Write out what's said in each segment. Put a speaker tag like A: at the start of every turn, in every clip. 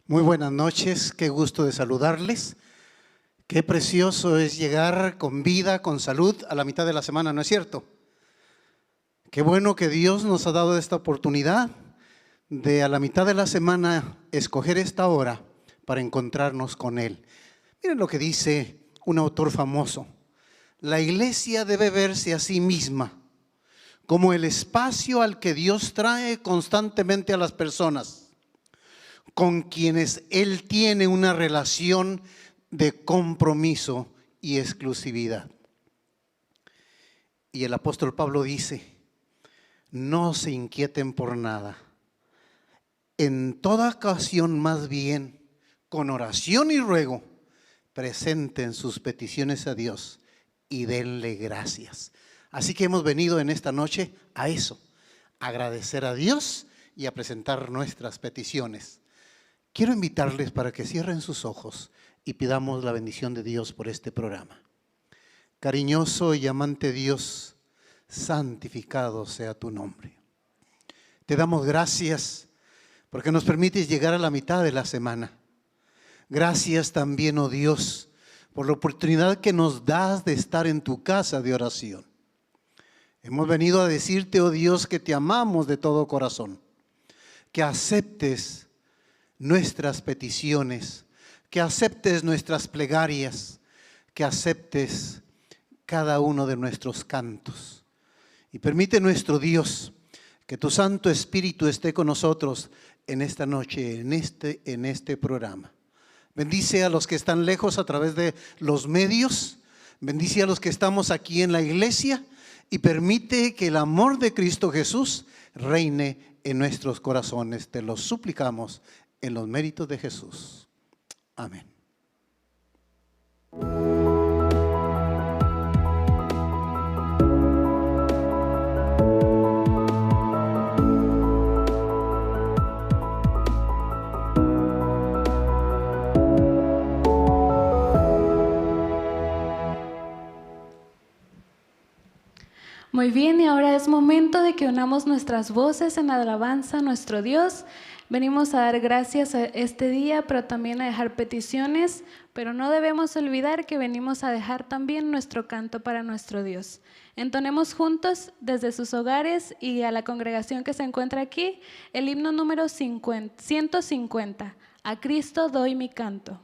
A: Muy buenas noches, qué gusto de saludarles. Qué precioso es llegar con vida, con salud a la mitad de la semana, ¿no es cierto? Qué bueno que Dios nos ha dado esta oportunidad de a la mitad de la semana escoger esta hora para encontrarnos con Él. Miren lo que dice un autor famoso: la iglesia debe verse a sí misma como el espacio al que Dios trae constantemente a las personas con quienes Él tiene una relación de compromiso y exclusividad. Y el apóstol Pablo dice: no se inquieten por nada, en toda ocasión más bien, con oración y ruego, presenten sus peticiones a Dios y denle gracias. Así que hemos venido en esta noche a eso, a agradecer a Dios y a presentar nuestras peticiones. Quiero invitarles para que cierren sus ojos y pidamos la bendición de Dios por este programa. Cariñoso y amante Dios, santificado sea tu nombre. Te damos gracias porque nos permites llegar a la mitad de la semana. Gracias también, oh Dios, por la oportunidad que nos das de estar en tu casa de oración. Hemos venido a decirte, oh Dios, que te amamos de todo corazón, que aceptes nuestras peticiones, que aceptes nuestras plegarias, que aceptes cada uno de nuestros cantos. Y permite, nuestro Dios, que tu Santo Espíritu esté con nosotros en esta noche, en este programa. Bendice a los que están lejos a través de los medios, bendice a los que estamos aquí en la iglesia y permite que el amor de Cristo Jesús reine en nuestros corazones. Te lo suplicamos en los méritos de Jesús. Amén.
B: Muy bien, y ahora es momento de que unamos nuestras voces en alabanza a nuestro Dios. Venimos a dar gracias a este día, pero también a dejar peticiones, pero no debemos olvidar que venimos a dejar también nuestro canto para nuestro Dios. Entonemos juntos desde sus hogares y a la congregación que se encuentra aquí el himno número 150, A Cristo doy mi canto.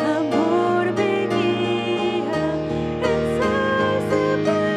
C: Amor me guía, ensalza.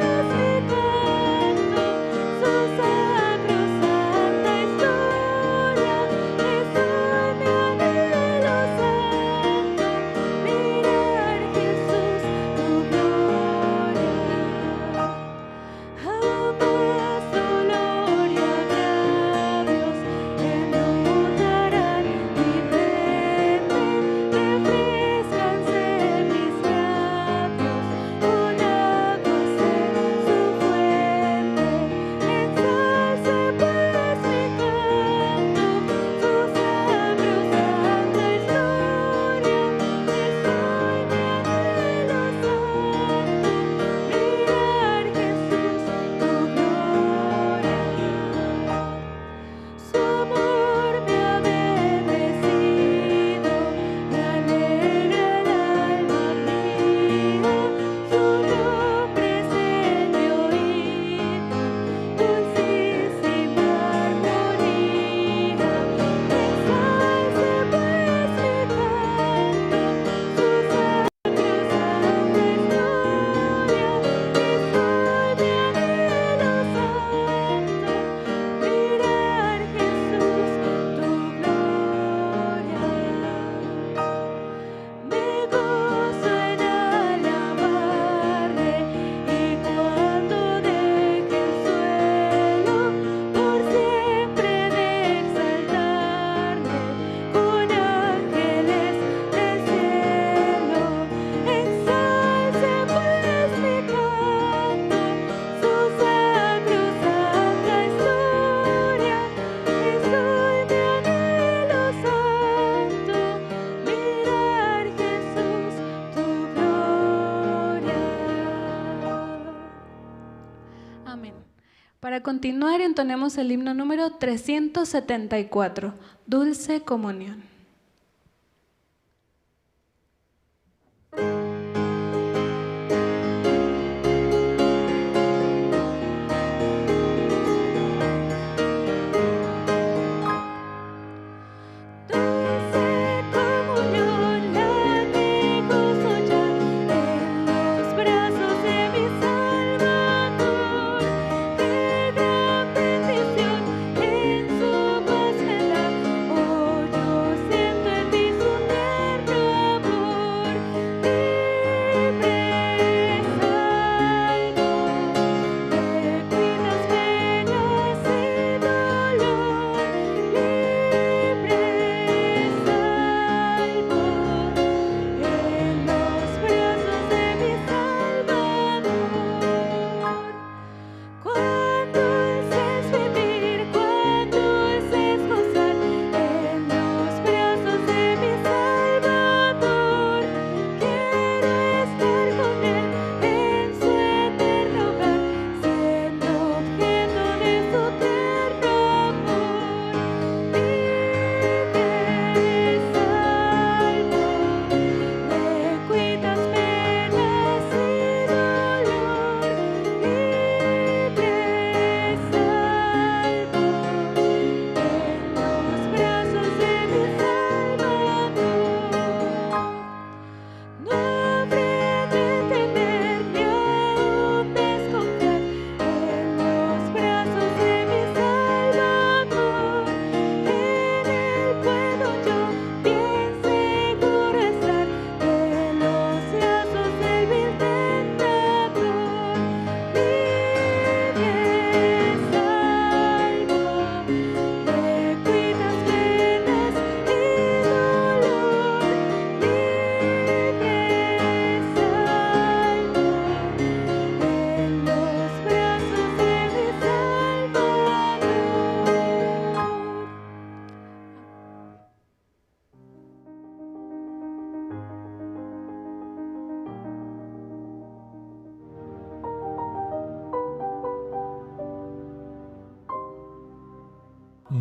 B: continuar, entonemos el himno número 374, Dulce Comunión.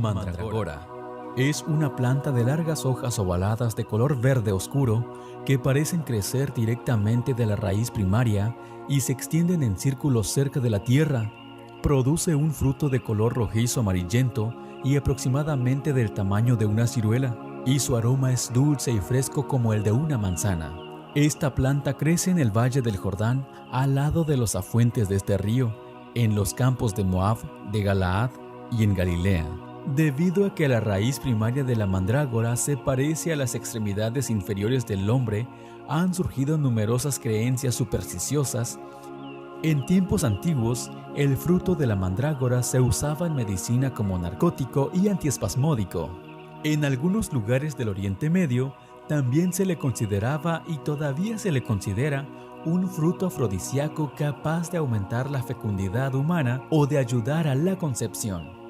C: Mandragora es una planta de largas hojas ovaladas de color verde oscuro que parecen crecer directamente de la raíz primaria y se extienden en círculos cerca de la tierra. Produce un fruto de color rojizo amarillento y aproximadamente del tamaño de una ciruela, y su aroma es dulce y fresco como el de una manzana. Esta planta crece en el valle del Jordán, al lado de los afluentes de este río, en los campos de Moab, de Galaad y en Galilea. Debido a que la raíz primaria de la mandrágora se parece a las extremidades inferiores del hombre, han surgido numerosas creencias supersticiosas. En tiempos antiguos, el fruto de la mandrágora se usaba en medicina como narcótico y antiespasmódico. En algunos lugares del Oriente Medio, también se le consideraba y todavía se le considera un fruto afrodisíaco capaz de aumentar la fecundidad humana o de ayudar a la concepción.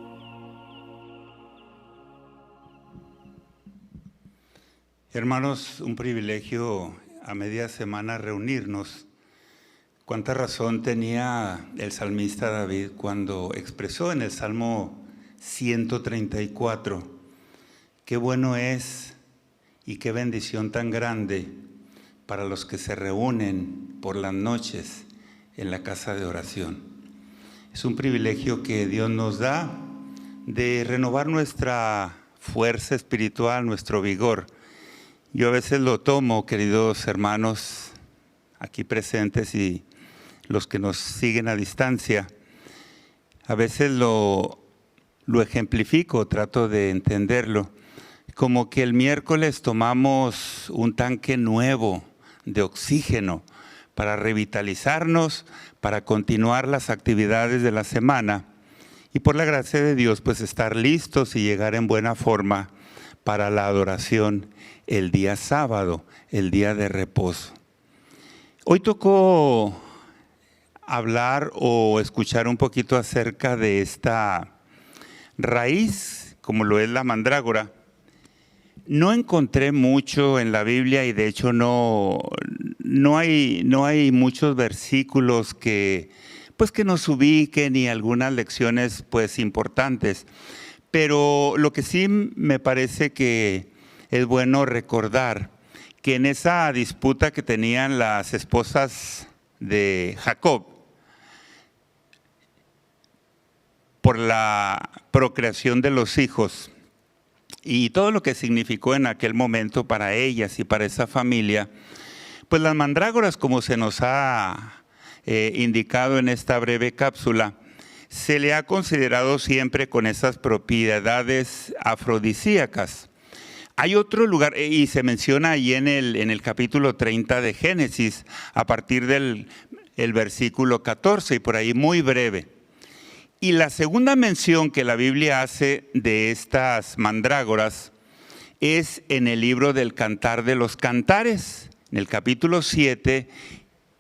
D: Hermanos, un privilegio a media semana reunirnos. Cuánta razón tenía el salmista David cuando expresó en el Salmo 134, qué bueno es y qué bendición tan grande para los que se reúnen por las noches en la casa de oración. Es un privilegio que Dios nos da de renovar nuestra fuerza espiritual, nuestro vigor. Yo a veces lo tomo, queridos hermanos aquí presentes y los que nos siguen a distancia, a veces lo ejemplifico, trato de entenderlo, como que el miércoles tomamos un tanque nuevo de oxígeno para revitalizarnos, para continuar las actividades de la semana y por la gracia de Dios pues estar listos y llegar en buena forma para la adoración el día sábado, el día de reposo. Hoy tocó hablar o escuchar un poquito acerca de esta raíz, como lo es la mandrágora. No encontré mucho en la Biblia y de hecho no hay muchos versículos que pues que nos ubiquen y algunas lecciones pues importantes. Pero lo que sí me parece que es bueno recordar que en esa disputa que tenían las esposas de Jacob por la procreación de los hijos y todo lo que significó en aquel momento para ellas y para esa familia, pues las mandrágoras, como se nos ha indicado en esta breve cápsula, se le ha considerado siempre con esas propiedades afrodisíacas. Hay otro lugar, y se menciona ahí en el capítulo 30 de Génesis, a partir del versículo 14, y por ahí muy breve. Y la segunda mención que la Biblia hace de estas mandrágoras es en el libro del Cantar de los Cantares, en el capítulo 7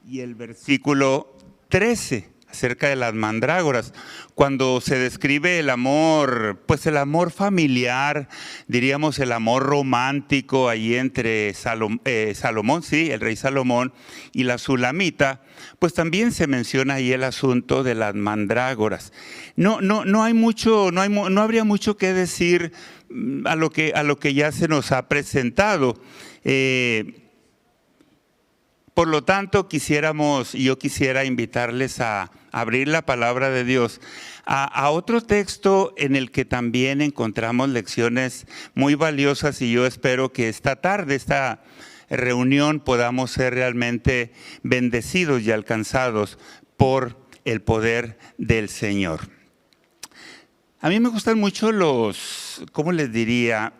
D: y el versículo 13. Acerca de las mandrágoras, cuando se describe el amor, pues el amor familiar, diríamos el amor romántico ahí entre Salomón, sí, el rey Salomón y la Sulamita, pues también se menciona ahí el asunto de las mandrágoras. No habría mucho que decir a lo que ya se nos ha presentado. Por lo tanto, yo quisiera invitarles a abrir la palabra de Dios a otro texto en el que también encontramos lecciones muy valiosas, y yo espero que esta tarde, esta reunión, podamos ser realmente bendecidos y alcanzados por el poder del Señor. A mí me gustan mucho ¿cómo les diría?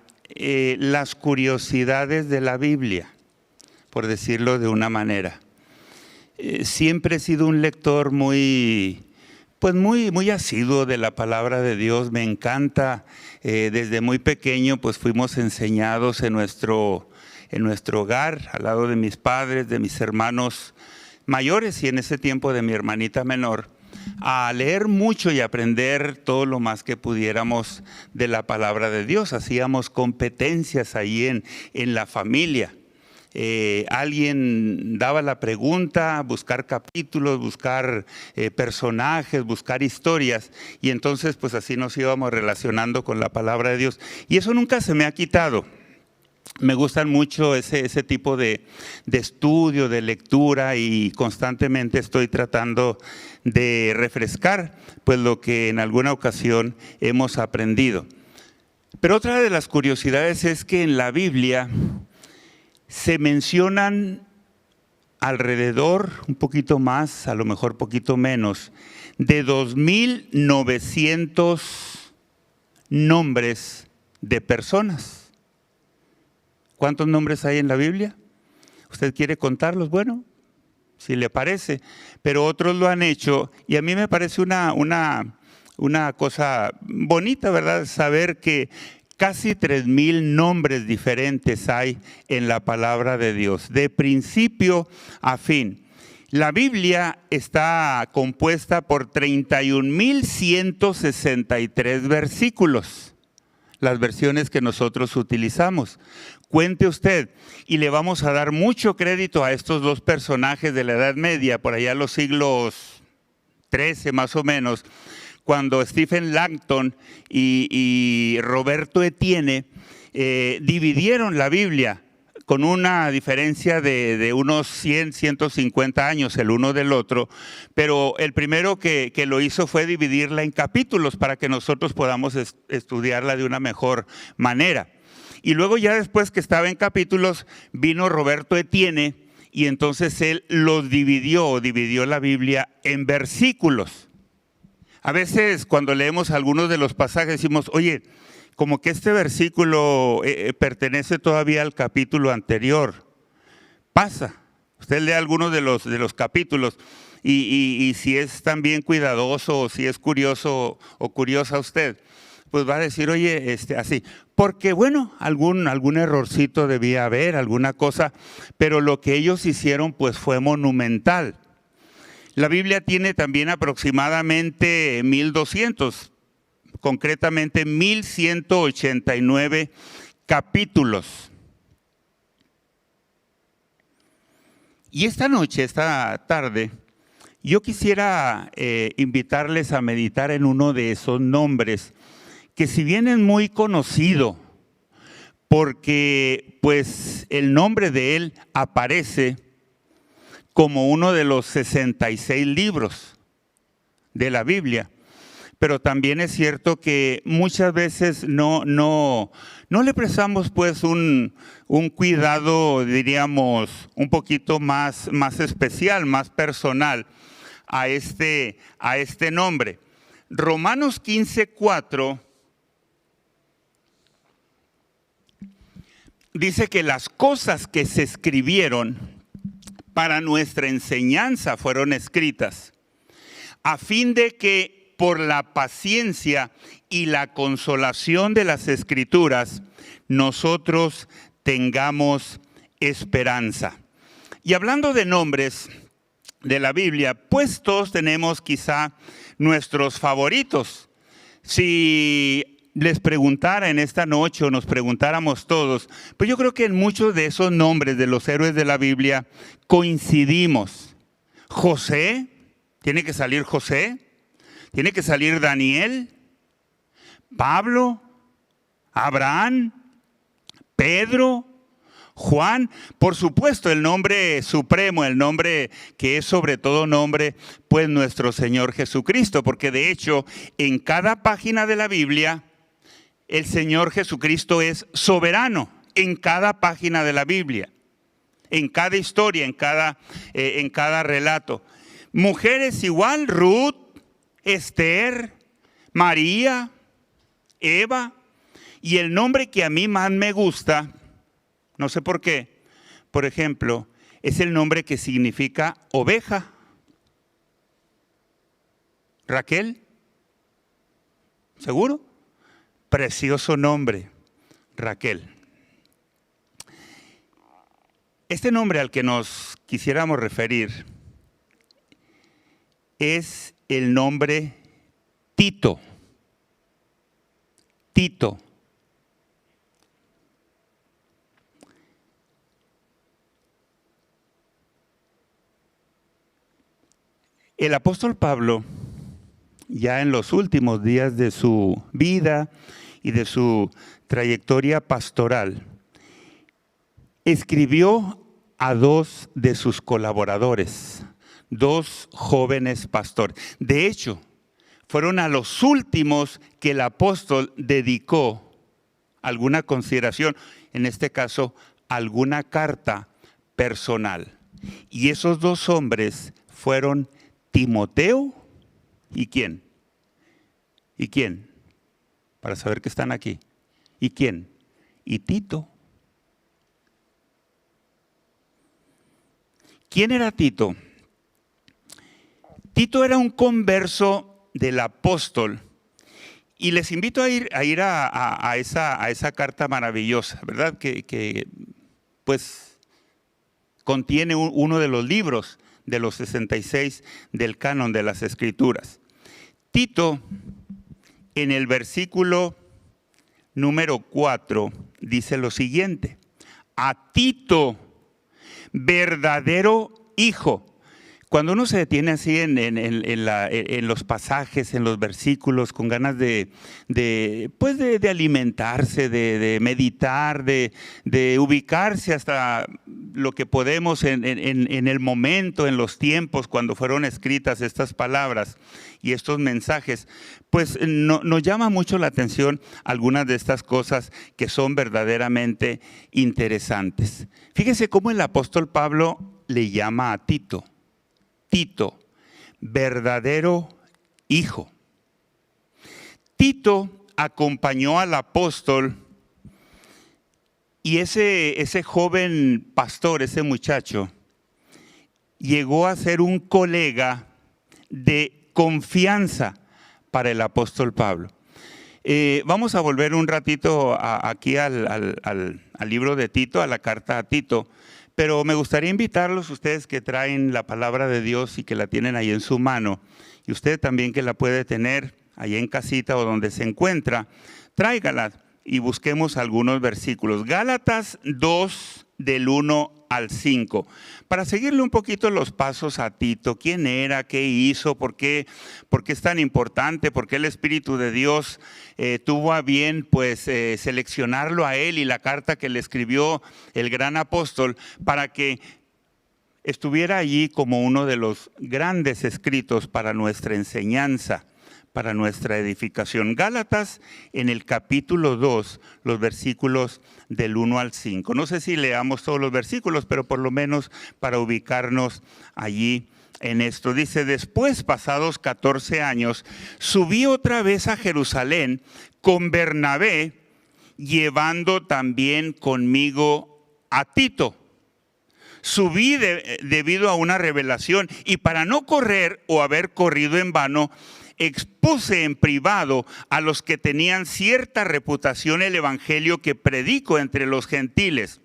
D: Las curiosidades de la Biblia, por decirlo de una manera. Siempre he sido un lector muy asiduo de la palabra de Dios. Me encanta. Desde muy pequeño pues fuimos enseñados en nuestro hogar, al lado de mis padres, de mis hermanos mayores y en ese tiempo de mi hermanita menor, a leer mucho y aprender todo lo más que pudiéramos de la palabra de Dios. Hacíamos competencias ahí en la familia. Alguien daba la pregunta, buscar capítulos, buscar personajes, buscar historias, y entonces pues así nos íbamos relacionando con la palabra de Dios, y eso nunca se me ha quitado. Me gustan mucho ese tipo de estudio, de lectura, y constantemente estoy tratando de refrescar pues lo que en alguna ocasión hemos aprendido. Pero otra de las curiosidades es que en la Biblia se mencionan alrededor, un poquito más, a lo mejor poquito menos, de 2,900 nombres de personas. ¿Cuántos nombres hay en la Biblia? ¿Usted quiere contarlos? Bueno, si le parece, pero otros lo han hecho, y a mí me parece una cosa bonita, ¿verdad? Saber que casi 3,000 nombres diferentes hay en la palabra de Dios, de principio a fin. La Biblia está compuesta por 31,163 versículos, las versiones que nosotros utilizamos. Cuente usted, y le vamos a dar mucho crédito a estos dos personajes de la Edad Media, por allá los siglos XIII más o menos, cuando Stephen Langton y Roberto Etienne dividieron la Biblia con una diferencia de unos 100, 150 años el uno del otro, pero el primero que lo hizo fue dividirla en capítulos para que nosotros podamos estudiarla de una mejor manera. Y luego ya después que estaba en capítulos, vino Roberto Etienne y entonces él dividió la Biblia en versículos. A veces cuando leemos algunos de los pasajes decimos, oye, como que este versículo pertenece todavía al capítulo anterior. Pasa, usted lee algunos de los capítulos y si es también cuidadoso o si es curioso o curiosa usted, pues va a decir, oye, así. Porque bueno, algún errorcito debía haber, alguna cosa, pero lo que ellos hicieron pues fue monumental. La Biblia tiene también aproximadamente 1,200, concretamente 1,189 capítulos. Y esta tarde, Yo quisiera invitarles a meditar en uno de esos nombres, que si bien es muy conocido, porque pues el nombre de él aparece como uno de los 66 libros de la Biblia. Pero también es cierto que muchas veces no le prestamos pues un cuidado, diríamos, un poquito más especial, más personal a este nombre. Romanos 15:4 dice que las cosas que se escribieron para nuestra enseñanza fueron escritas, a fin de que por la paciencia y la consolación de las Escrituras, nosotros tengamos esperanza. Y hablando de nombres de la Biblia, pues todos tenemos quizá nuestros favoritos. Si les preguntara en esta noche o nos preguntáramos todos, pues yo creo que en muchos de esos nombres de los héroes de la Biblia coincidimos. José, tiene que salir José. Tiene que salir Daniel, Pablo, Abraham, Pedro, Juan. Por supuesto, el nombre supremo, el nombre que es sobre todo nombre, pues nuestro Señor Jesucristo. Porque de hecho, en cada página de la Biblia, el Señor Jesucristo es soberano. En cada página de la Biblia, en cada historia, en cada relato. Mujeres igual, Ruth, Esther, María, Eva, y el nombre que a mí más me gusta, no sé por qué, por ejemplo, es el nombre que significa oveja. Raquel, ¿seguro? Precioso nombre, Raquel. Este nombre al que nos quisiéramos referir es el nombre Tito. Tito. El apóstol Pablo, ya en los últimos días de su vida y de su trayectoria pastoral, escribió a dos de sus colaboradores, dos jóvenes pastores. De hecho, fueron a los últimos que el apóstol dedicó alguna consideración, en este caso, alguna carta personal. Y esos dos hombres fueron Timoteo y ¿quién? ¿Y quién? Para saber que están aquí. ¿Y quién? Y Tito. ¿Quién era Tito? Tito era un converso del apóstol, y les invito a ir a esa carta maravillosa, ¿verdad? Que pues contiene uno de los libros de los 66 del canon de las Escrituras. Tito, en el versículo número 4, dice lo siguiente: a Tito, verdadero hijo. Cuando uno se detiene así en los pasajes, en los versículos, con ganas de alimentarse, de meditar, de ubicarse hasta lo que podemos en el momento, en los tiempos cuando fueron escritas estas palabras y estos mensajes, pues nos llama mucho la atención algunas de estas cosas que son verdaderamente interesantes. Fíjese cómo el apóstol Pablo le llama a Tito. Tito, verdadero hijo. Tito acompañó al apóstol, y ese joven pastor, ese muchacho, llegó a ser un colega de confianza para el apóstol Pablo. Vamos a volver un ratito aquí al libro de Tito, a la carta a Tito. Pero me gustaría invitarlos, ustedes que traen la palabra de Dios y que la tienen ahí en su mano, y usted también que la puede tener ahí en casita o donde se encuentra, tráigala y busquemos algunos versículos. Gálatas 2, del 1 al 5. Para seguirle un poquito los pasos a Tito, quién era, qué hizo, por qué es tan importante, por qué el Espíritu de Dios tuvo a bien pues seleccionarlo a él y la carta que le escribió el gran apóstol para que estuviera allí como uno de los grandes escritos para nuestra enseñanza, para nuestra edificación. Gálatas en el capítulo 2, los versículos del 1 al 5. No sé si leamos todos los versículos, pero por lo menos para ubicarnos allí en esto. Dice, después, pasados 14 años, subí otra vez a Jerusalén con Bernabé, llevando también conmigo a Tito. Subí debido a una revelación y para no correr o haber corrido en vano, expuse en privado a los que tenían cierta reputación el evangelio que predico entre los gentiles.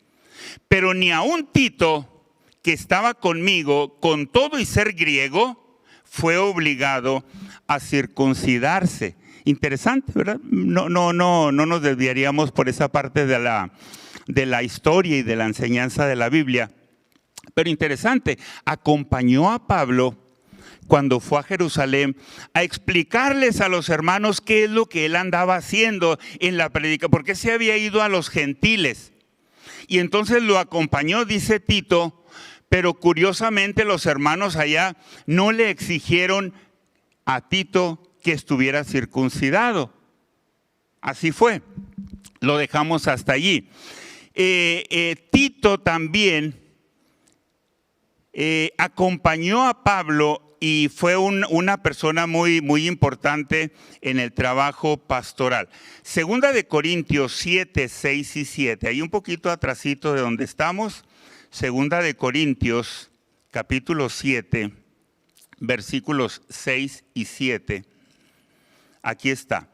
D: Pero ni aun Tito, que estaba conmigo, con todo y ser griego, fue obligado a circuncidarse. Interesante, ¿verdad? No nos desviaríamos por esa parte de la historia y de la enseñanza de la Biblia. Pero interesante, acompañó a Pablo cuando fue a Jerusalén a explicarles a los hermanos qué es lo que él andaba haciendo en la predicación, porque se había ido a los gentiles. Y entonces lo acompañó, dice Tito, pero curiosamente los hermanos allá no le exigieron a Tito que estuviera circuncidado. Así fue, lo dejamos hasta allí. Tito también acompañó a Pablo y fue una persona muy, muy importante en el trabajo pastoral. Segunda de Corintios 7, 6 y 7. Ahí un poquito atrasito de donde estamos. Segunda de Corintios, capítulo 7, versículos 6 y 7. Aquí está.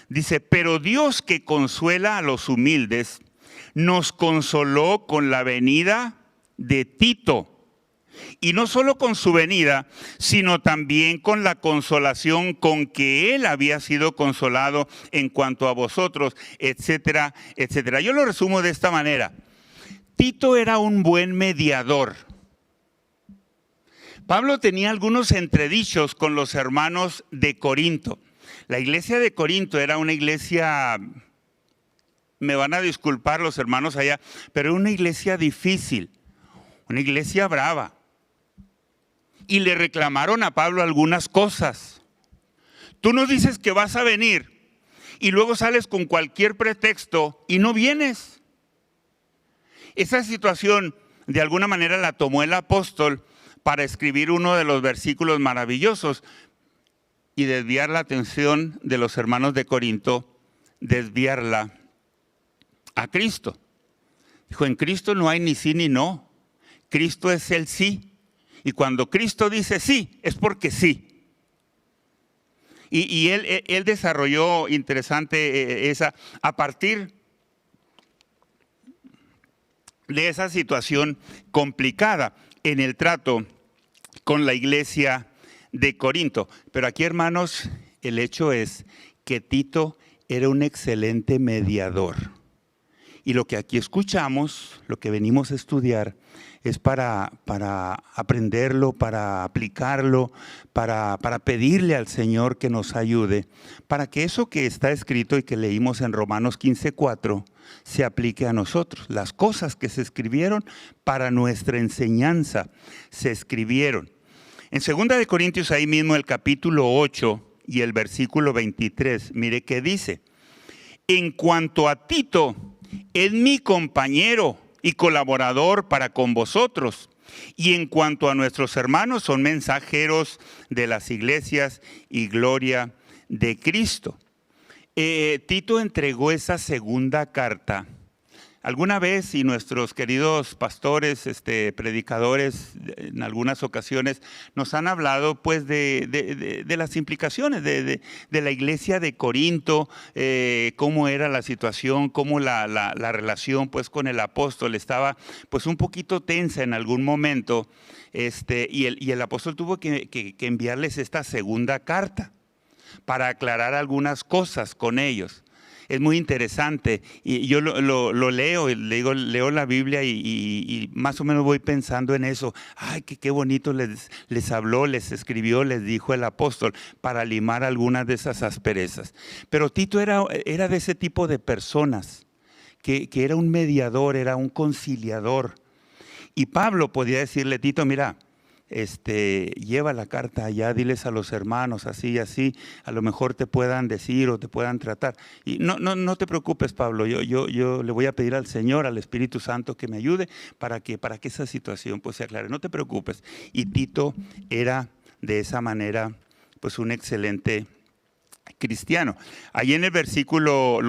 D: Dice, pero Dios que consuela a los humildes, nos consoló con la venida de Tito. Y no solo con su venida, sino también con la consolación con que él había sido consolado en cuanto a vosotros, etcétera, etcétera. Yo lo resumo de esta manera. Tito era un buen mediador. Pablo tenía algunos entredichos con los hermanos de Corinto. La iglesia de Corinto era una iglesia, me van a disculpar los hermanos allá, pero era una iglesia difícil, una iglesia brava. Y le reclamaron a Pablo algunas cosas. Tú nos dices que vas a venir y luego sales con cualquier pretexto y no vienes. Esa situación de alguna manera la tomó el apóstol para escribir uno de los versículos maravillosos y desviar la atención de los hermanos de Corinto, desviarla a Cristo. Dijo, en Cristo no hay ni sí ni no. Cristo es el sí. Y cuando Cristo dice sí, es porque sí. Y él desarrolló interesante a partir de esa situación complicada en el trato con la iglesia de Corinto. Pero aquí, hermanos, el hecho es que Tito era un excelente mediador. Y lo que aquí escuchamos, lo que venimos a estudiar, es para aprenderlo, para aplicarlo, para pedirle al Señor que nos ayude, para que eso que está escrito y que leímos en Romanos 15:4 se aplique a nosotros. Las cosas que se escribieron para nuestra enseñanza se escribieron. En 2 de Corintios, ahí mismo el capítulo 8 y el versículo 23, mire qué dice. En cuanto a Tito, es mi compañero y colaborador para con vosotros. Y en cuanto a nuestros hermanos, son mensajeros de las iglesias y gloria de Cristo. Tito entregó esa segunda carta. Alguna vez, y nuestros queridos pastores, predicadores, en algunas ocasiones, nos han hablado pues de las implicaciones de la iglesia de Corinto, cómo era la situación, cómo la relación pues con el apóstol estaba pues un poquito tensa en algún momento, y el apóstol tuvo que enviarles esta segunda carta para aclarar algunas cosas con ellos. Es muy interesante. Y yo lo leo, leo la Biblia y más o menos voy pensando en eso. Ay, qué bonito les habló, les escribió, les dijo el apóstol para limar algunas de esas asperezas. Pero Tito era de ese tipo de personas, que era un mediador, era un conciliador. Y Pablo podía decirle, Tito, mira, lleva la carta allá, diles a los hermanos así y así, a lo mejor te puedan decir o te puedan tratar. Y no te preocupes, Pablo, yo le voy a pedir al Señor, al Espíritu Santo que me ayude para que esa situación pues se aclare. No te preocupes. Y Tito era de esa manera pues un excelente cristiano. Ahí en los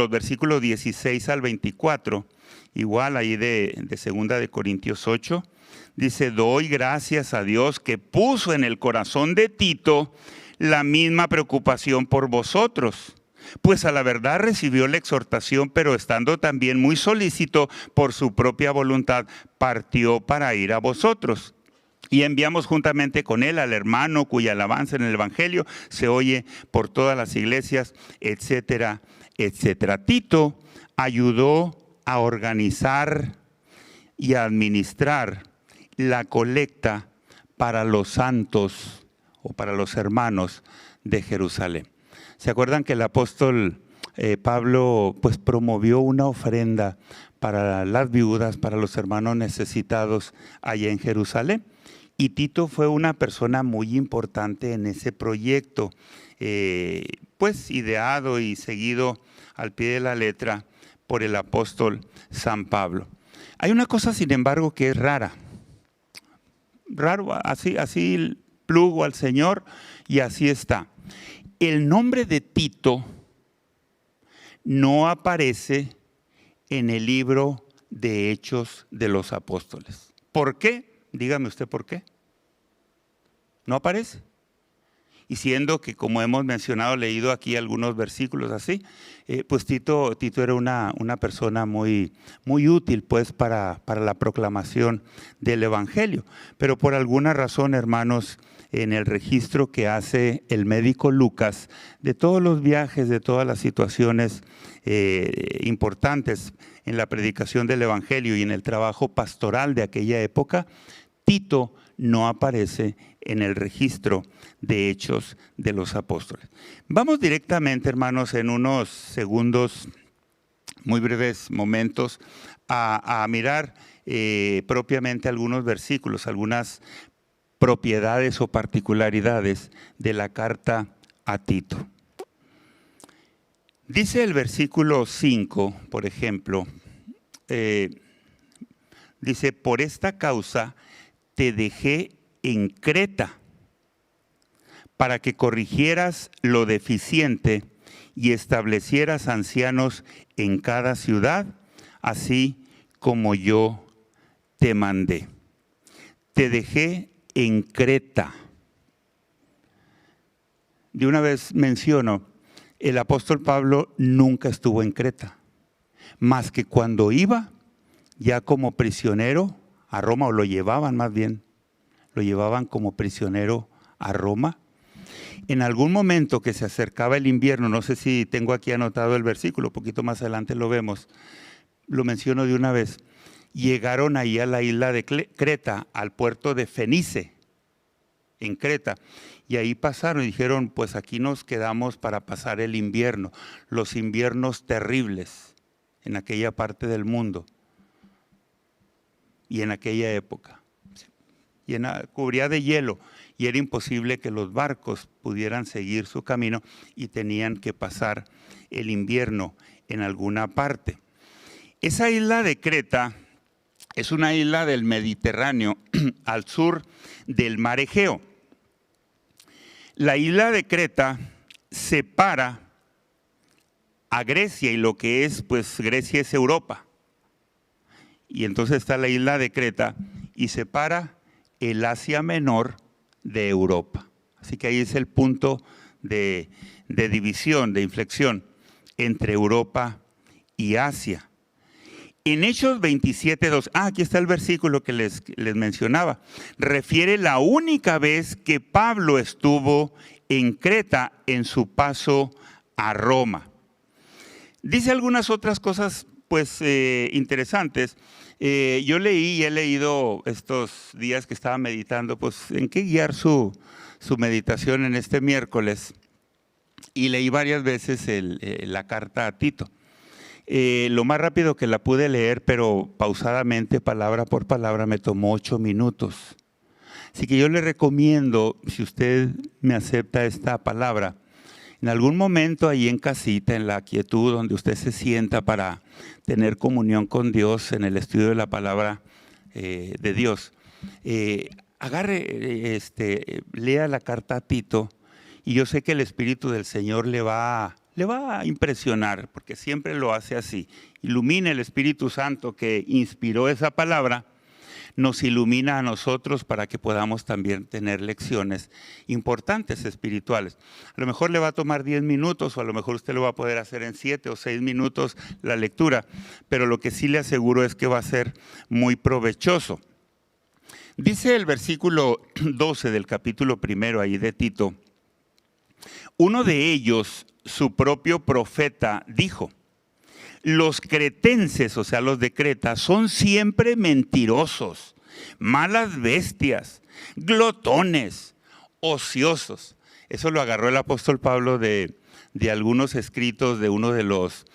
D: versículos 16 al 24, igual ahí de 2 de Corintios 8, dice, doy gracias a Dios que puso en el corazón de Tito la misma preocupación por vosotros. Pues a la verdad recibió la exhortación, pero estando también muy solícito por su propia voluntad, partió para ir a vosotros. Y enviamos juntamente con él al hermano cuya alabanza en el Evangelio se oye por todas las iglesias, etcétera, etcétera. Tito ayudó a organizar y a administrar la colecta para los santos o para los hermanos de Jerusalén. ¿Se acuerdan que el apóstol Pablo pues promovió una ofrenda para las viudas, para los hermanos necesitados allá en Jerusalén? Y Tito fue una persona muy importante en ese proyecto, pues ideado y seguido al pie de la letra por el apóstol San Pablo. Hay una cosa, sin embargo, que es raro, así plugo al Señor y así está. El nombre de Tito no aparece en el libro de Hechos de los Apóstoles. ¿Por qué? Dígame usted por qué. No aparece. Y siendo que, como hemos mencionado, leído aquí algunos versículos así, pues Tito era una persona muy, muy útil pues para la proclamación del Evangelio. Pero por alguna razón, hermanos, en el registro que hace el médico Lucas de todos los viajes, de todas las situaciones importantes en la predicación del Evangelio y en el trabajo pastoral de aquella época, Tito no aparece en el registro de Hechos de los Apóstoles. Vamos directamente, hermanos, en unos segundos, muy breves momentos, a mirar propiamente algunos versículos, algunas propiedades o particularidades de la carta a Tito. Dice el versículo 5, por ejemplo, dice, por esta causa te dejé en Creta para que corrigieras lo deficiente y establecieras ancianos en cada ciudad, así como yo te mandé. Te dejé en Creta. De una vez menciono, el apóstol Pablo nunca estuvo en Creta, más que cuando iba ya como prisionero a Roma, o lo llevaban más bien, lo llevaban como prisionero a Roma. En algún momento que se acercaba el invierno, no sé si tengo aquí anotado el versículo, un poquito más adelante lo vemos, lo menciono de una vez, llegaron ahí a la isla de Creta, al puerto de Fenice, en Creta, y ahí pasaron y dijeron, pues aquí nos quedamos para pasar el invierno, los inviernos terribles en aquella parte del mundo y en aquella época. Cubría de hielo y era imposible que los barcos pudieran seguir su camino y tenían que pasar el invierno en alguna parte. Esa isla de Creta es una isla del Mediterráneo al sur del mar Egeo. La isla de Creta separa a Grecia y lo que es, pues Grecia es Europa. Y entonces está la isla de Creta y separa el Asia Menor de Europa. Así que ahí es el punto de división, de inflexión entre Europa y Asia. En Hechos 27:2, aquí está el versículo que les mencionaba, refiere la única vez que Pablo estuvo en Creta en su paso a Roma. Dice algunas otras cosas pues interesantes. Yo leí y he leído estos días que estaba meditando, pues en qué guiar su meditación en este miércoles, y leí varias veces la carta a Tito. Lo más rápido que la pude leer, pero pausadamente, palabra por palabra, me tomó 8 minutos. Así que yo le recomiendo, si usted me acepta esta palabra, en algún momento ahí en casita, en la quietud, donde usted se sienta para tener comunión con Dios en el estudio de la palabra de Dios, agarre, lea la carta a Tito, y yo sé que el Espíritu del Señor le va a impresionar, porque siempre lo hace así. Ilumina el Espíritu Santo que inspiró esa palabra, nos ilumina a nosotros para que podamos también tener lecciones importantes espirituales. A lo mejor le va a tomar 10 minutos o a lo mejor usted lo va a poder hacer en 7 o 6 minutos la lectura, pero lo que sí le aseguro es que va a ser muy provechoso. Dice el versículo 12 del capítulo 1 ahí de Tito: uno de ellos, su propio profeta, dijo: los cretenses, o sea, los de Creta, son siempre mentirosos, malas bestias, glotones, ociosos. Eso lo agarró el apóstol Pablo de algunos escritos de uno de los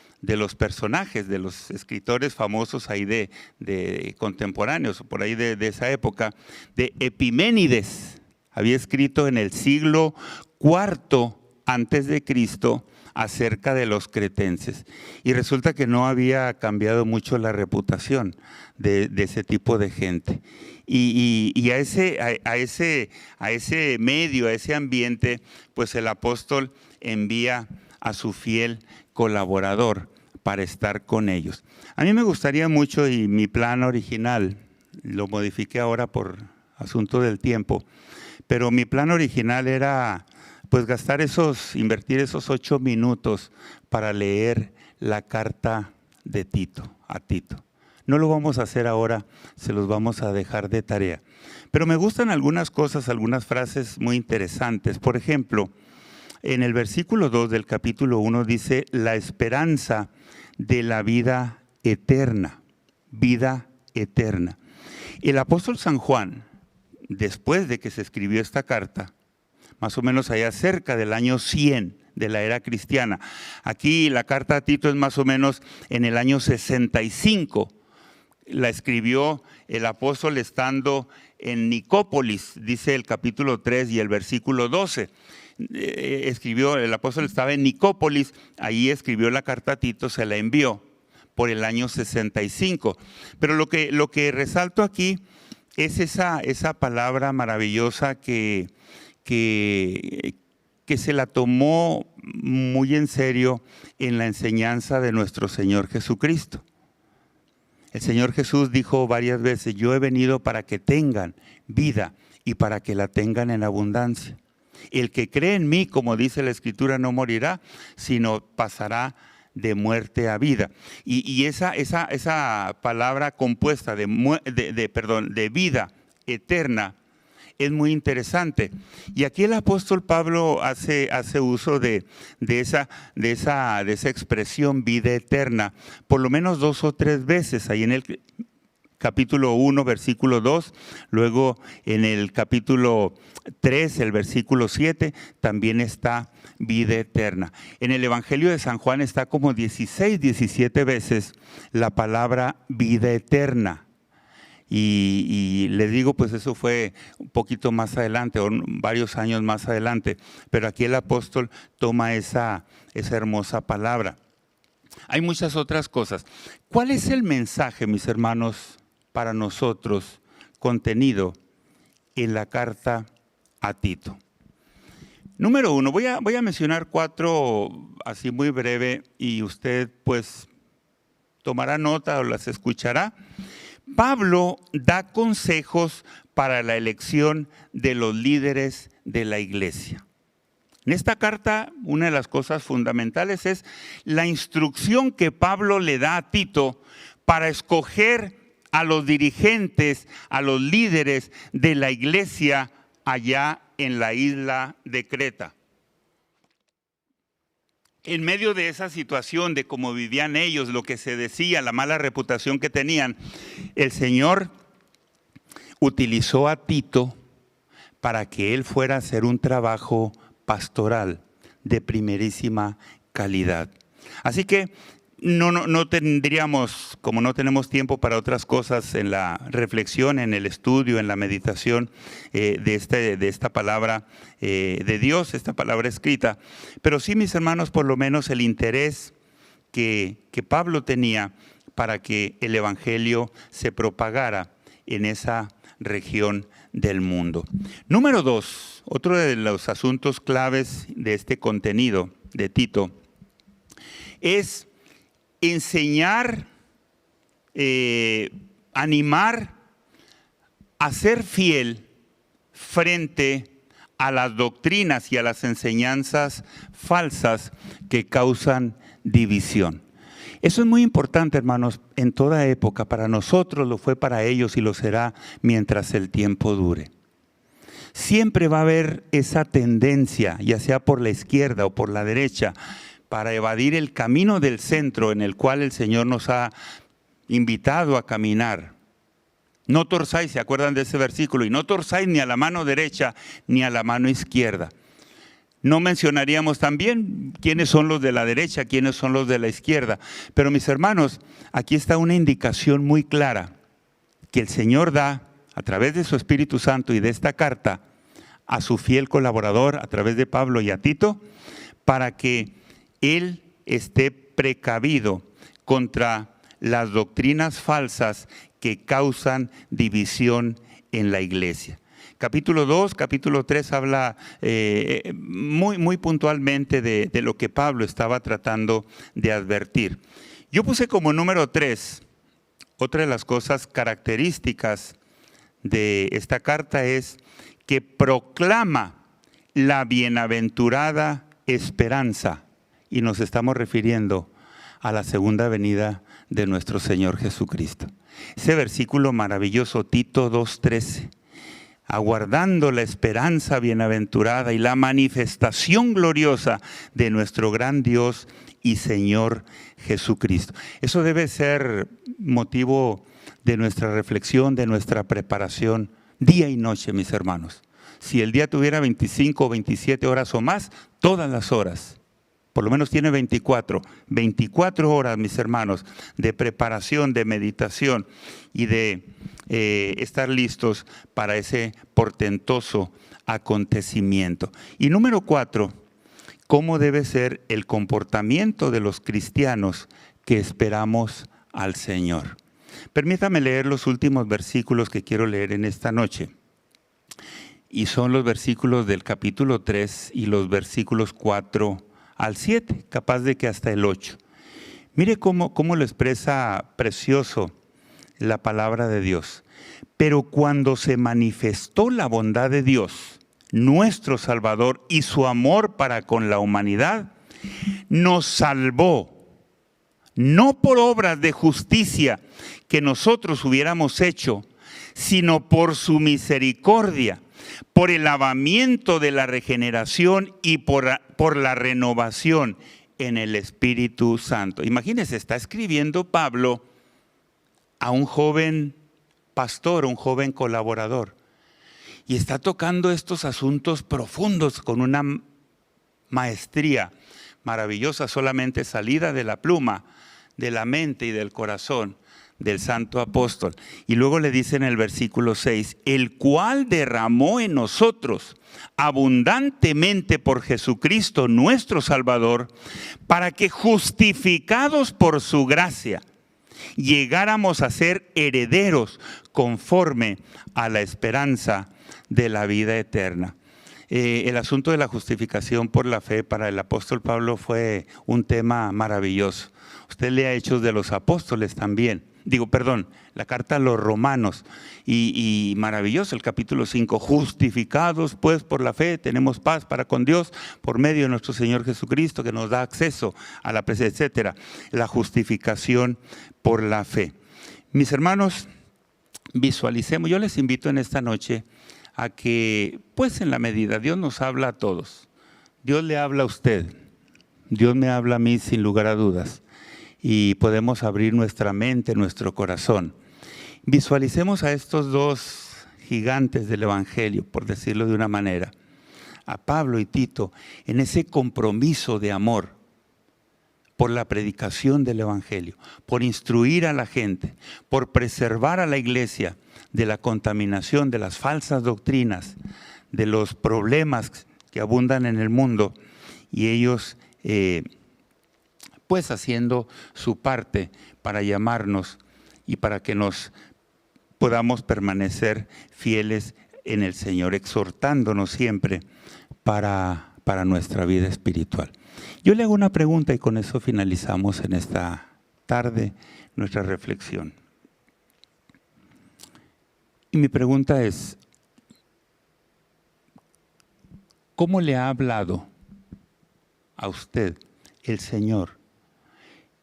D: personajes, de los escritores famosos ahí de contemporáneos, por ahí de esa época, de Epiménides. Había escrito en el siglo IV antes de Cristo acerca de los cretenses, y resulta que no había cambiado mucho la reputación de ese tipo de gente, y a ese medio, a ese ambiente, pues el apóstol envía a su fiel colaborador para estar con ellos. A mí me gustaría mucho, y mi plan original, lo modifiqué ahora por asunto del tiempo, pero mi plan original era pues invertir esos 8 minutos para leer la carta de Tito, a Tito. No lo vamos a hacer ahora, se los vamos a dejar de tarea. Pero me gustan algunas cosas, algunas frases muy interesantes. Por ejemplo, en el versículo 2 del capítulo 1 dice: la esperanza de la vida eterna, vida eterna. El apóstol San Juan, después de que se escribió esta carta, más o menos allá cerca del año 100 de la era cristiana. Aquí la carta a Tito es más o menos en el año 65. La escribió el apóstol estando en Nicópolis, dice el capítulo 3 y el versículo 12. El apóstol estaba en Nicópolis, ahí escribió la carta a Tito, se la envió por el año 65. Pero lo que resalto aquí es esa palabra maravillosa que se la tomó muy en serio en la enseñanza de nuestro Señor Jesucristo. El Señor Jesús dijo varias veces: yo he venido para que tengan vida y para que la tengan en abundancia. El que cree en mí, como dice la Escritura, no morirá, sino pasará de muerte a vida. Y esa palabra compuesta de vida eterna es muy interesante. Y aquí el apóstol Pablo hace uso de esa expresión vida eterna, por lo menos 2 o 3 veces, ahí en el capítulo 1, versículo 2, luego en el capítulo 3, el versículo 7, también está vida eterna. En el Evangelio de San Juan está como 16, 17 veces la palabra vida eterna. Y les digo, pues eso fue un poquito más adelante, o varios años más adelante, pero aquí el apóstol toma esa hermosa palabra. Hay muchas otras cosas. ¿Cuál es el mensaje, mis hermanos, para nosotros contenido en la carta a Tito? Número 1, voy a mencionar 4 así muy breve, y usted pues tomará nota o las escuchará. Pablo da consejos para la elección de los líderes de la iglesia. En esta carta, una de las cosas fundamentales es la instrucción que Pablo le da a Tito para escoger a los dirigentes, a los líderes de la iglesia allá en la isla de Creta. en medio de esa situación, de cómo vivían ellos, lo que se decía, la mala reputación que tenían, el Señor utilizó a Tito para que él fuera a hacer un trabajo pastoral de primerísima calidad. Así que no tendríamos, como no tenemos tiempo para otras cosas en la reflexión, en el estudio, en la meditación de esta palabra de Dios, esta palabra escrita, pero sí, mis hermanos, por lo menos el interés que Pablo tenía para que el evangelio se propagara en esa región del mundo. Número 2, otro de los asuntos claves de este contenido de Tito es enseñar, animar a ser fiel frente a las doctrinas y a las enseñanzas falsas que causan división. Eso es muy importante, hermanos, en toda época. Para nosotros lo fue, para ellos y lo será mientras el tiempo dure. Siempre va a haber esa tendencia, ya sea por la izquierda o por la derecha, para evadir el camino del centro en el cual el Señor nos ha invitado a caminar. No torzáis, ¿se acuerdan de ese versículo? Y no torzáis ni a la mano derecha ni a la mano izquierda. No mencionaríamos también quiénes son los de la derecha, quiénes son los de la izquierda. Pero mis hermanos, aquí está una indicación muy clara que el Señor da a través de su Espíritu Santo y de esta carta a su fiel colaborador, a través de Pablo y a Tito, para que él esté precavido contra las doctrinas falsas que causan división en la iglesia. Capítulo 2, capítulo 3 habla muy puntualmente de lo que Pablo estaba tratando de advertir. Yo puse como número 3, otra de las cosas características de esta carta es que proclama la bienaventurada esperanza. Y nos estamos refiriendo a la segunda venida de nuestro Señor Jesucristo. Ese versículo maravilloso, Tito 2:13. Aguardando la esperanza bienaventurada y la manifestación gloriosa de nuestro gran Dios y Señor Jesucristo. Eso debe ser motivo de nuestra reflexión, de nuestra preparación, día y noche, mis hermanos. Si el día tuviera 25 o 27 horas o más, todas las horas. Por lo menos tiene 24 horas, mis hermanos, de preparación, de meditación y de estar listos para ese portentoso acontecimiento. Y número 4, ¿cómo debe ser el comportamiento de los cristianos que esperamos al Señor? Permítame leer los últimos versículos que quiero leer en esta noche. Y son los versículos del capítulo 3 y los versículos 4 al 7, capaz de que hasta el 8. Mire cómo lo expresa precioso la palabra de Dios. Pero cuando se manifestó la bondad de Dios, nuestro Salvador, y su amor para con la humanidad, nos salvó, no por obras de justicia que nosotros hubiéramos hecho, sino por su misericordia, por el lavamiento de la regeneración y por la renovación en el Espíritu Santo. Imagínense, está escribiendo Pablo a un joven pastor, un joven colaborador, y está tocando estos asuntos profundos con una maestría maravillosa, solamente salida de la pluma, de la mente y del corazón del santo apóstol. Y luego le dice en el versículo 6, el cual derramó en nosotros abundantemente por Jesucristo nuestro Salvador, para que justificados por su gracia, llegáramos a ser herederos conforme a la esperanza de la vida eterna. El asunto de la justificación por la fe para el apóstol Pablo fue un tema maravilloso. Usted lea Hechos de los Apóstoles también. La carta a los Romanos, y maravilloso el capítulo 5, justificados pues por la fe, tenemos paz para con Dios por medio de nuestro Señor Jesucristo, que nos da acceso a la presencia, etcétera. La justificación por la fe. Mis hermanos, visualicemos, yo les invito en esta noche a que, pues en la medida, Dios nos habla a todos. Dios le habla a usted, Dios me habla a mí sin lugar a dudas y podemos abrir nuestra mente, nuestro corazón. Visualicemos a estos dos gigantes del Evangelio, por decirlo de una manera, a Pablo y Tito, en ese compromiso de amor por la predicación del Evangelio, por instruir a la gente, por preservar a la iglesia de la contaminación, de las falsas doctrinas, de los problemas que abundan en el mundo, y ellos pues haciendo su parte para llamarnos y para que nos podamos permanecer fieles en el Señor, exhortándonos siempre para nuestra vida espiritual. Yo le hago una pregunta y con eso finalizamos en esta tarde nuestra reflexión. Y mi pregunta es, ¿cómo le ha hablado a usted el Señor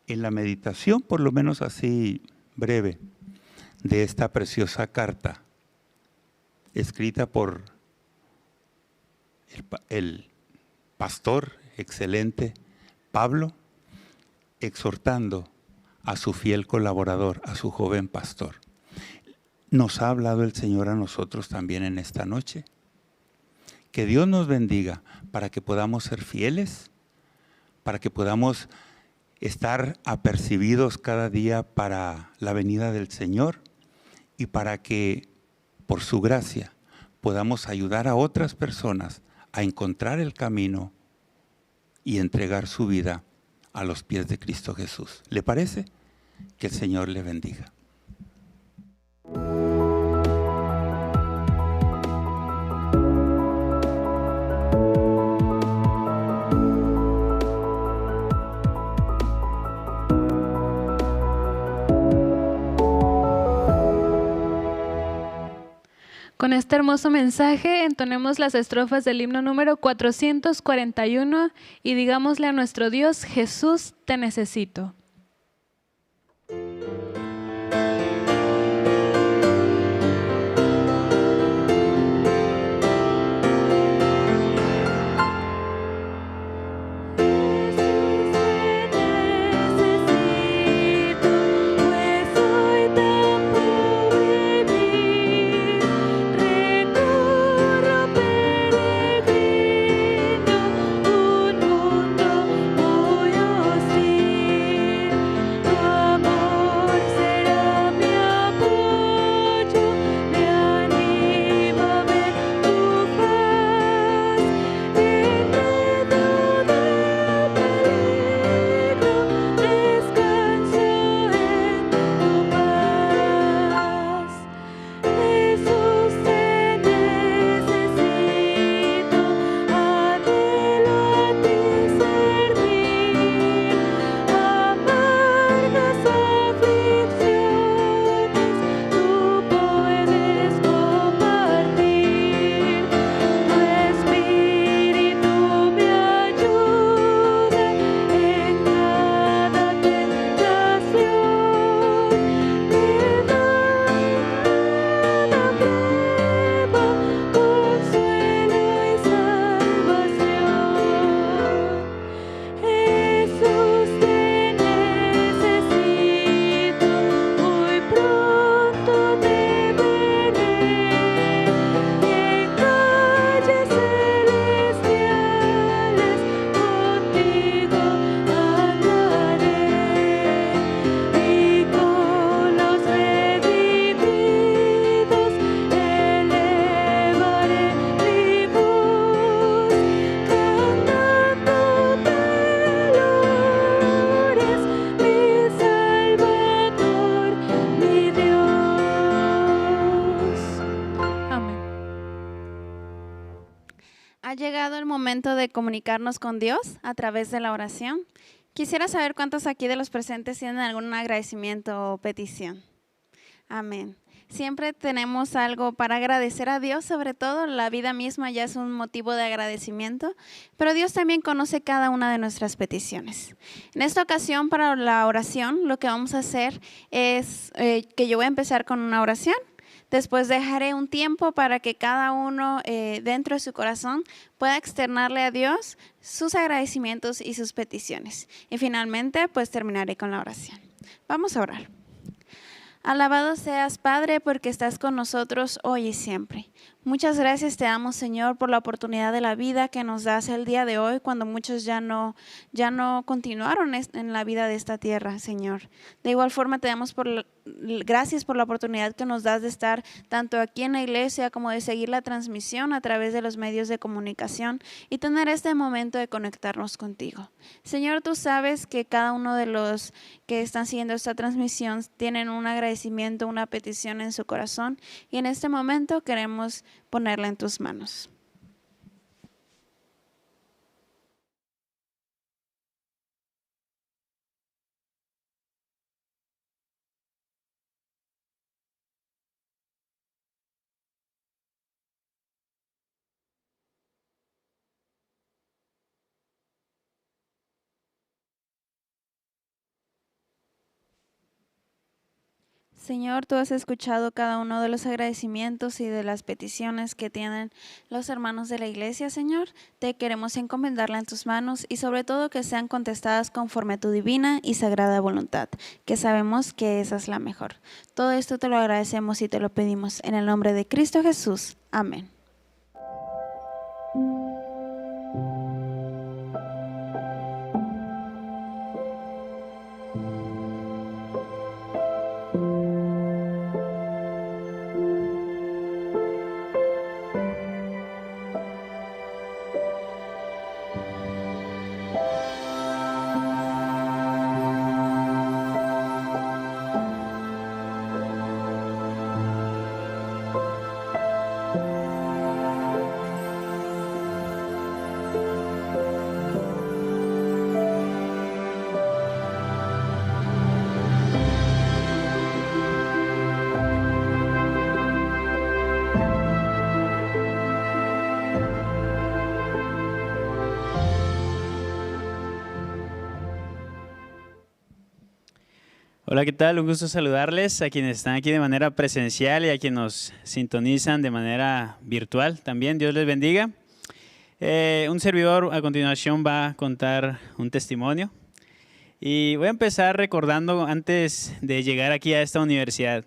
D: en la meditación, por lo menos así breve, de esta preciosa carta escrita por el pastor excelente Pablo, exhortando a su fiel colaborador, a su joven pastor? ¿Nos ha hablado el Señor a nosotros también en esta noche? Que Dios nos bendiga para que podamos ser fieles, para que podamos estar apercibidos cada día para la venida del Señor y para que por su gracia podamos ayudar a otras personas a encontrar el camino y entregar su vida a los pies de Cristo Jesús. ¿Le parece? Que el Señor le bendiga.
B: Con este hermoso mensaje entonemos las estrofas del himno número 441 y digámosle a nuestro Dios: Jesús, te necesito.
E: Ha llegado el momento de comunicarnos con Dios a través de la oración. Quisiera saber cuántos aquí de los presentes tienen algún agradecimiento o petición. Amén. Siempre tenemos algo para agradecer a Dios, sobre todo la vida misma ya es un motivo de agradecimiento, pero Dios también conoce cada una de nuestras peticiones. En esta ocasión, para la oración, lo que vamos a hacer es que yo voy a empezar con una oración. Después dejaré un tiempo para que cada uno dentro de su corazón pueda externarle a Dios sus agradecimientos y sus peticiones. Y finalmente, pues terminaré con la oración. Vamos a orar. Alabado seas, Padre, porque estás con nosotros hoy y siempre. Muchas gracias te damos, Señor, por la oportunidad de la vida que nos das el día de hoy, cuando muchos ya no continuaron en la vida de esta tierra, Señor. De igual forma te damos gracias por la oportunidad que nos das de estar tanto aquí en la iglesia como de seguir la transmisión a través de los medios de comunicación y tener este momento de conectarnos contigo. Señor, tú sabes que cada uno de los que están siguiendo esta transmisión tienen un agradecimiento, una petición en su corazón, y en este momento queremos ponerla en tus manos. Señor, tú has escuchado cada uno de los agradecimientos y de las peticiones que tienen los hermanos de la iglesia, Señor. Te queremos encomendarla en tus manos y sobre todo que sean contestadas conforme a tu divina y sagrada voluntad, que sabemos que esa es la mejor. Todo esto te lo agradecemos y te lo pedimos en el nombre de Cristo Jesús. Amén.
F: Hola, ¿qué tal? Un gusto saludarles a quienes están aquí de manera presencial y a quienes nos sintonizan de manera virtual también. Dios les bendiga. Un servidor a continuación va a contar un testimonio y voy a empezar recordando antes de llegar aquí a esta universidad.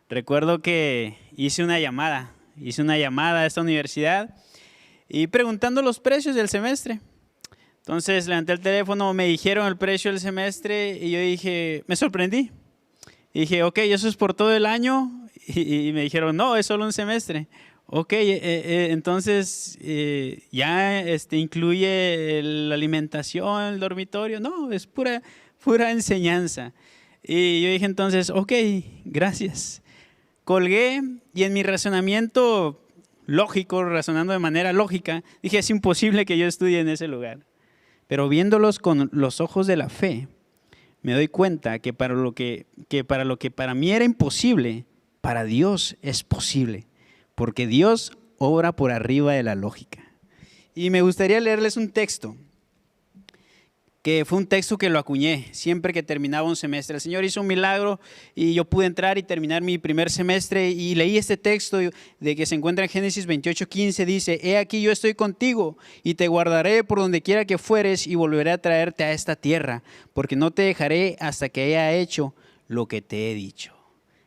F: Recuerdo que hice una llamada a esta universidad y preguntando los precios del semestre. Entonces levanté el teléfono, me dijeron el precio del semestre y yo dije, me sorprendí. Y dije, ok, ¿eso es por todo el año? Y me dijeron, no, es solo un semestre. Ok, entonces ya incluye la alimentación, el dormitorio. No, es pura enseñanza. Y yo dije entonces, ok, gracias. Colgué y en mi razonamiento lógico, razonando de manera lógica, dije, es imposible que yo estudie en ese lugar. Pero viéndolos con los ojos de la fe, me doy cuenta que para lo que para mí era imposible, para Dios es posible, porque Dios obra por arriba de la lógica. Y me gustaría leerles un texto, que fue un texto que lo acuñé siempre que terminaba un semestre. El Señor hizo un milagro y yo pude entrar y terminar mi primer semestre y leí este texto de que se encuentra en Génesis 28:15. Dice, he aquí yo estoy contigo y te guardaré por donde quiera que fueres y volveré a traerte a esta tierra, porque no te dejaré hasta que haya hecho lo que te he dicho.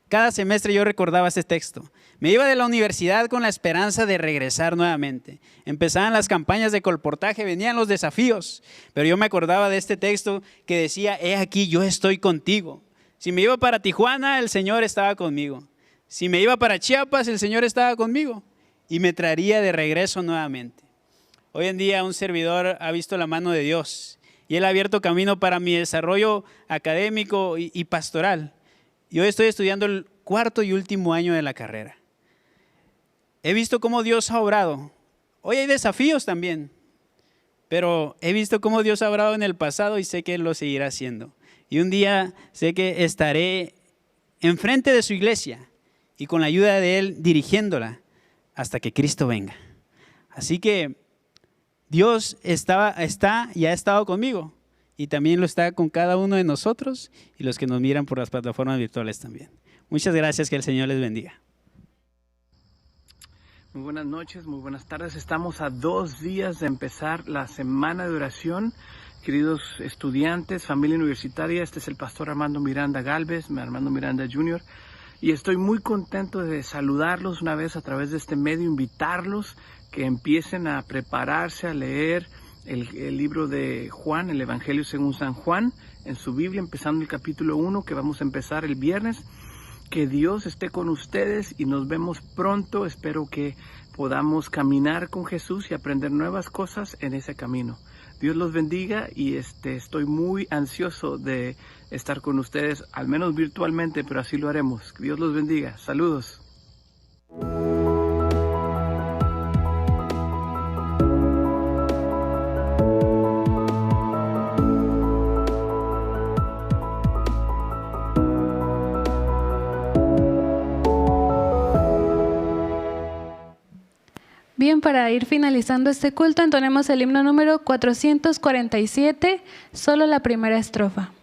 F: Cada semestre yo recordaba este texto. Me iba de la universidad con la esperanza de regresar nuevamente. Empezaban las campañas de colportaje, venían los desafíos, pero yo me acordaba de este texto que decía, he aquí yo estoy contigo. Si me iba para Tijuana, el Señor estaba conmigo. Si me iba para Chiapas, el Señor estaba conmigo y me traería de regreso nuevamente. Hoy en día un servidor ha visto la mano de Dios y Él ha abierto camino para mi desarrollo académico y pastoral. Y hoy estoy estudiando el cuarto y último año de la carrera. He visto cómo Dios ha obrado. Hoy hay desafíos también, pero he visto cómo Dios ha obrado en el pasado y sé que Él lo seguirá haciendo. Y un día sé que estaré enfrente de su iglesia y con la ayuda de Él dirigiéndola hasta que Cristo venga. Así que Dios está y ha estado conmigo. Y también lo está con cada uno de nosotros y los que nos miran por las plataformas virtuales también. Muchas gracias, que el Señor les bendiga.
G: Muy buenas noches, muy buenas tardes. Estamos a 2 días de empezar la semana de oración. Queridos estudiantes, familia universitaria, este es el pastor Armando Miranda Galvez, Armando Miranda Jr. Y estoy muy contento de saludarlos una vez a través de este medio, invitarlos que empiecen a prepararse a leer el libro de Juan, el Evangelio según San Juan, en su Biblia, empezando el capítulo 1, que vamos a empezar el viernes. Que Dios esté con ustedes y nos vemos pronto. Espero que podamos caminar con Jesús y aprender nuevas cosas en ese camino. Dios los bendiga y estoy muy ansioso de estar con ustedes, al menos virtualmente, pero así lo haremos. Que Dios los bendiga. Saludos.
B: Bien, para ir finalizando este culto, entonemos el himno número 447, solo la primera estrofa.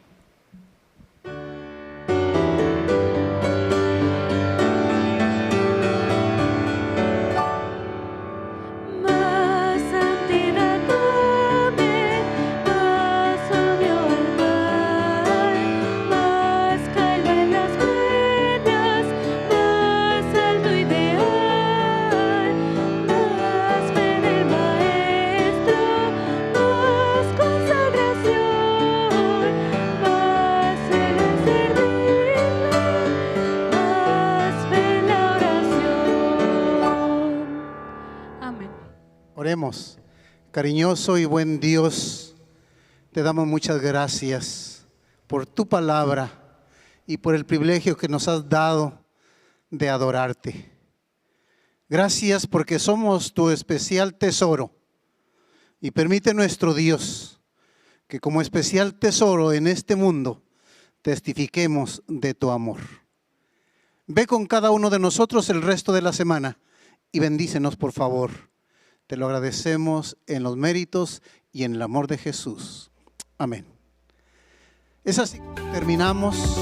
A: Oremos. Cariñoso y buen Dios, te damos muchas gracias por tu palabra y por el privilegio que nos has dado de adorarte. Gracias porque somos tu especial tesoro y permite nuestro Dios que como especial tesoro en este mundo testifiquemos de tu amor. Ve con cada uno de nosotros el resto de la semana y bendícenos por favor. Te lo agradecemos en los méritos y en el amor de Jesús. Amén. Es así que terminamos